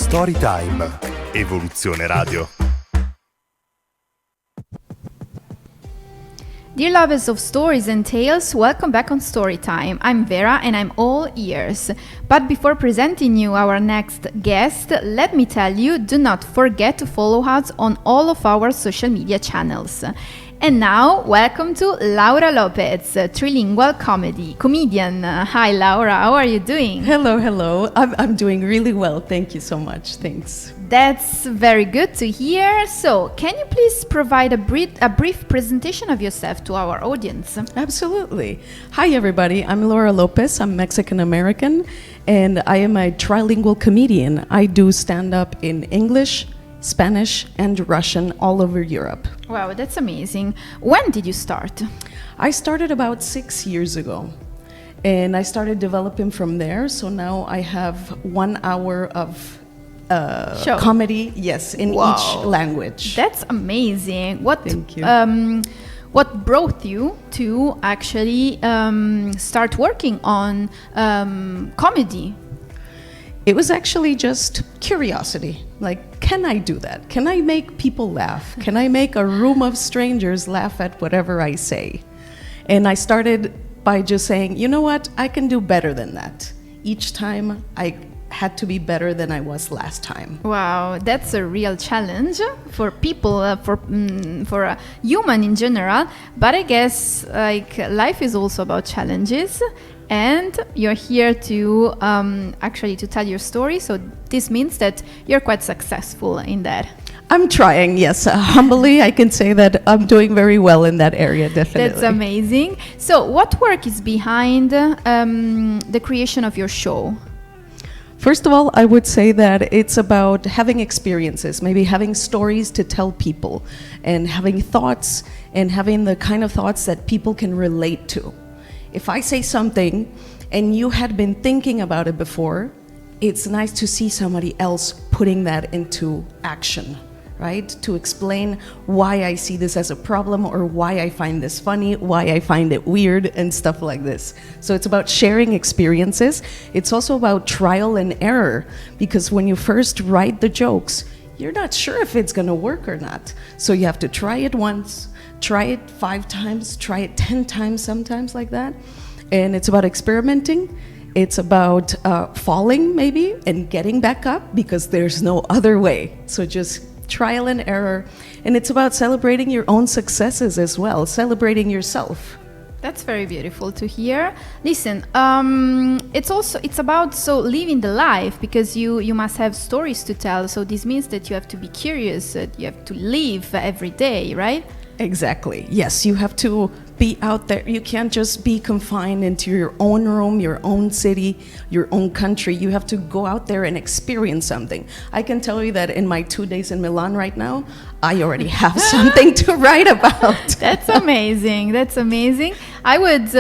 StoryTime, Evoluzione Radio. Dear lovers of stories and tales, welcome back on Storytime. I'm Vera and I'm all ears. But before presenting you our next guest, let me tell you, do not forget to follow us on all of our social media channels. And now, welcome to Laura Lopez, Trilingual comedian. Hi Laura, how are you doing? Hello. I'm doing really well. Thank you so much. Thanks. That's very good to hear. So, can you please provide a brief presentation of yourself to our audience? Absolutely. Hi, everybody. I'm Laura Lopez. I'm Mexican-American, and I am a trilingual comedian. I do stand-up in English, Spanish, and Russian all over Europe. Wow, that's amazing. When did you start? I started about 6 years ago, and I started developing from there. So now I have 1 hour of comedy, yes, in each language. That's amazing. Thank you. What brought you to actually start working on comedy? It was actually just curiosity. Like, can I do that? Can I make people laugh? Can I make a room of strangers laugh at whatever I say? And I started by just saying, you know what? I can do better than that. Each time I had to be better than I was last time. Wow, that's a real challenge for people, for a human in general. But I guess like life is also about challenges, and you're here to actually to tell your story. So this means that you're quite successful in that. I'm trying, yes. Humbly, I can say that I'm doing very well in that area, definitely. That's amazing. So what work is behind the creation of your show? First of all, I would say that it's about having experiences, maybe having stories to tell people, and having thoughts, and having the kind of thoughts that people can relate to. If I say something and you had been thinking about it before, it's nice to see somebody else putting that into action, right? To explain why I see this as a problem, or why I find this funny, why I find it weird, and stuff like this. So it's about sharing experiences. It's also about trial and error, because when you first write the jokes, you're not sure if it's gonna work or not. So you have to try it once, try it 5 times, try it 10 times sometimes, like that. And it's about experimenting. It's about falling maybe and getting back up, because there's no other way. So just trial and error. And it's about celebrating your own successes as well, celebrating yourself. That's very beautiful to hear. Listen, it's about living the life, because you must have stories to tell. So this means that you have to be curious, you have to live every day, right? Exactly. Yes, you have to be out there. You can't just be confined into your own room, your own city, your own country. You have to go out there and experience something. I can tell you that in my 2 days in Milan right now, I already have something to write about. That's amazing. That's amazing. I would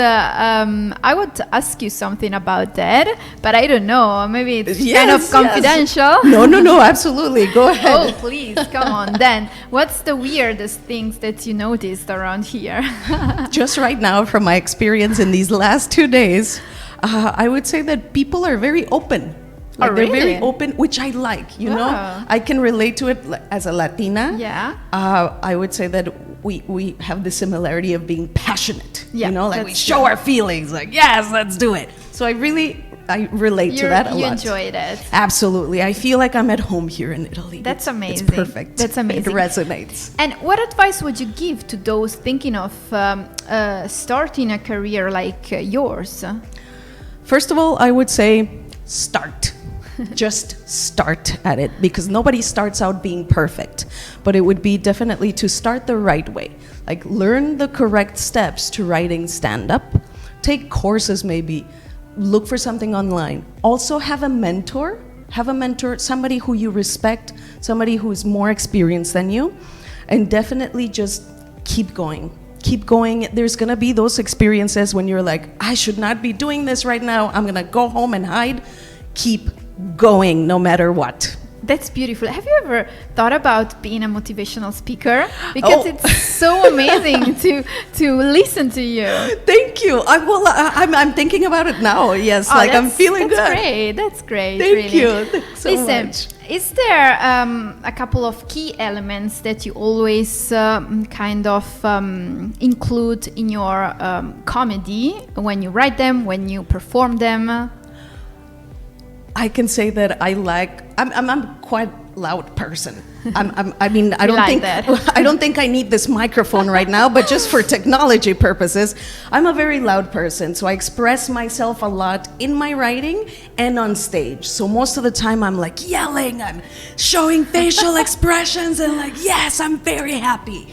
ask you something about that, but I don't know. Maybe it's kind of confidential. Yes. No, absolutely. Go ahead. Oh, please, come on. Then, what's the weirdest things that you noticed around here? Just right now, from my experience in these last 2 days, I would say that people are very open. Like, really? They're very open, which I like, you know? I can relate to it as a Latina. Yeah. I would say that we have the similarity of being passionate, yeah, you know? Like, we show our feelings, like, yes, let's do it. So I relate to that a lot. You enjoyed it. Absolutely. I feel like I'm at home here in Italy. That's amazing. It's perfect. That's amazing. It resonates. And what advice would you give to those thinking of starting a career like yours? First of all, I would say start. Just start at it, because nobody starts out being perfect. But it would be definitely to start the right way. Like, learn the correct steps to writing stand-up. Take courses maybe. Look for something online. Also have a mentor. Have a mentor, somebody who you respect, somebody who is more experienced than you. And definitely just keep going. Keep going. There's gonna be those experiences when you're like, I should not be doing this right now. I'm gonna go home and hide. Keep going no matter what. That's beautiful. Have you ever thought about being a motivational speaker? Because it's so amazing to listen to you. Thank you. I'm thinking about it now. Yes, I'm feeling good. That's great. Thank you. Thanks so much. Is there a couple of key elements that you always include in your comedy when you write them, when you perform them? I can say that I'm a quite loud person. I don't think I need this microphone right now, but just for technology purposes, I'm a very loud person. So I express myself a lot in my writing and on stage. So most of the time I'm like yelling, I'm showing facial expressions and like, yes, I'm very happy.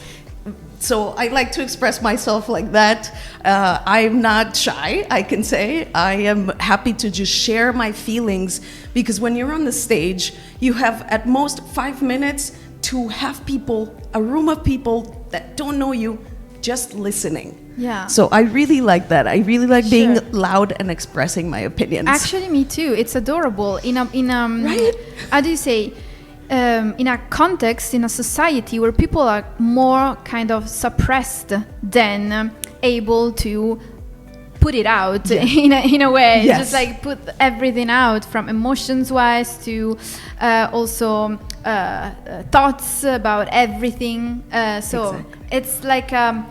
So I like to express myself like that. I'm not shy, I can say. I am happy to just share my feelings, because when you're on the stage, you have at most 5 minutes to have people, a room of people that don't know you, just listening. Yeah. So I really like that. I really like Sure. being loud and expressing my opinions. Actually, me too. It's adorable. Right? How do you say? In a context, in a society where people are more kind of suppressed than able to put it out in a way. Yes. Just like put everything out, from emotions wise to also thoughts about everything. So Exactly. it's like a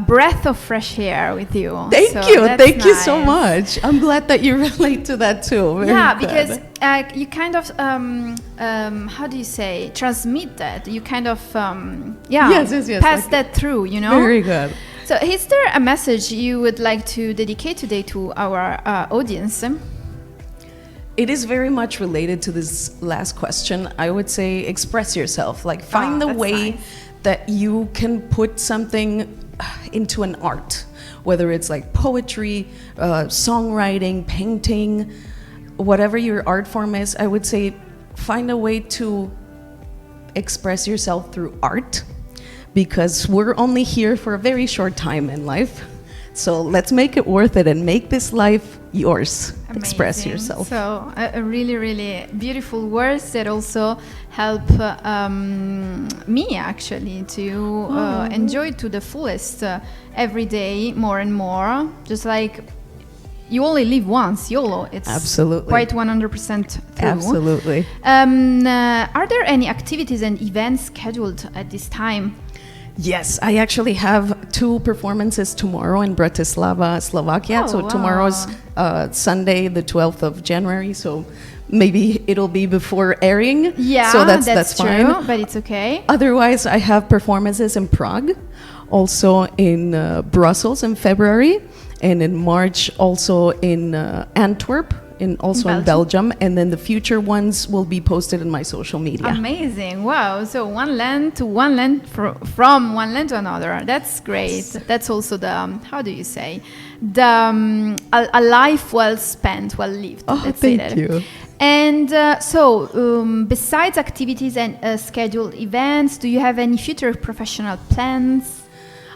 breath of fresh air with you. Thank So you. that's Thank you so nice. much. I'm glad that you relate to that too. Very Yeah, glad. because you kind of how do you say, transmit that, you kind of Yes, pass like that through, you know. Very good. So is there a message you would like to dedicate today to our audience? It is very much related to this last question. I would say express yourself. Like find the that's way nice. that you can put something into an art, whether it's like poetry, songwriting, painting, whatever your art form is. I would say find a way to express yourself through art, because we're only here for a very short time in life. So let's make it worth it and make this life yours. Express Amazing. yourself. So a really, really beautiful words that also help me actually to enjoy to the fullest every day more and more. Just like you only live once, YOLO. It's Absolutely. quite 100% true. Absolutely. Are there any activities and events scheduled at this time? Yes, I actually have 2 performances tomorrow in Bratislava, Slovakia. Oh, so wow. tomorrow's Sunday, the 12th of January. So maybe it'll be before airing. Yeah, so that's true, fine. but it's okay. Otherwise, I have performances in Prague, also in Brussels in February, and in March also in Antwerp, in Belgium, and then the future ones will be posted in my social media. Amazing! Wow! So one land to one land, from one land to another. That's great. That's also the how do you say, the a life well spent, well lived. Oh, let's say thank that. you. And besides activities and scheduled events, do you have any future professional plans?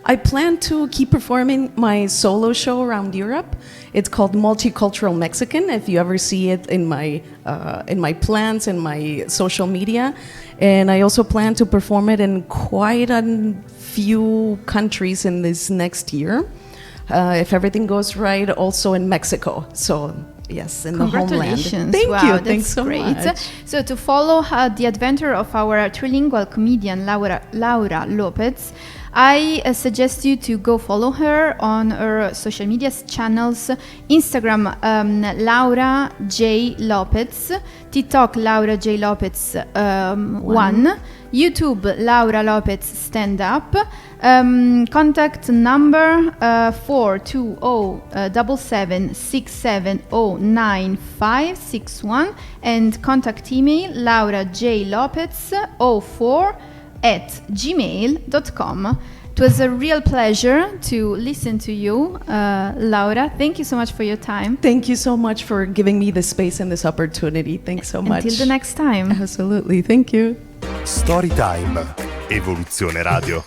I plan to keep performing my solo show around Europe. It's called Multicultural Mexican. If you ever see it in my plans in my social media, and I also plan to perform it in quite a few countries in this next year, if everything goes right. Also in Mexico. So yes, in the homeland. Congratulations! Thank wow, you. That's Thanks so great. much. So to follow the adventure of our trilingual comedian Laura Lopez, I suggest you to go follow her on her social media channels: Instagram Laura J Lopez, TikTok Laura J Lopez 1, YouTube Laura Lopez Stand Up. Contact number 42077670956 and contact email laurajlopez04@gmail.com. It was a real pleasure to listen to you, Laura. Thank you so much for your time. Thank you so much for giving me this space and this opportunity. Thanks so much. Until the next time. Absolutely. Thank you. StoryTime. Evoluzione Radio.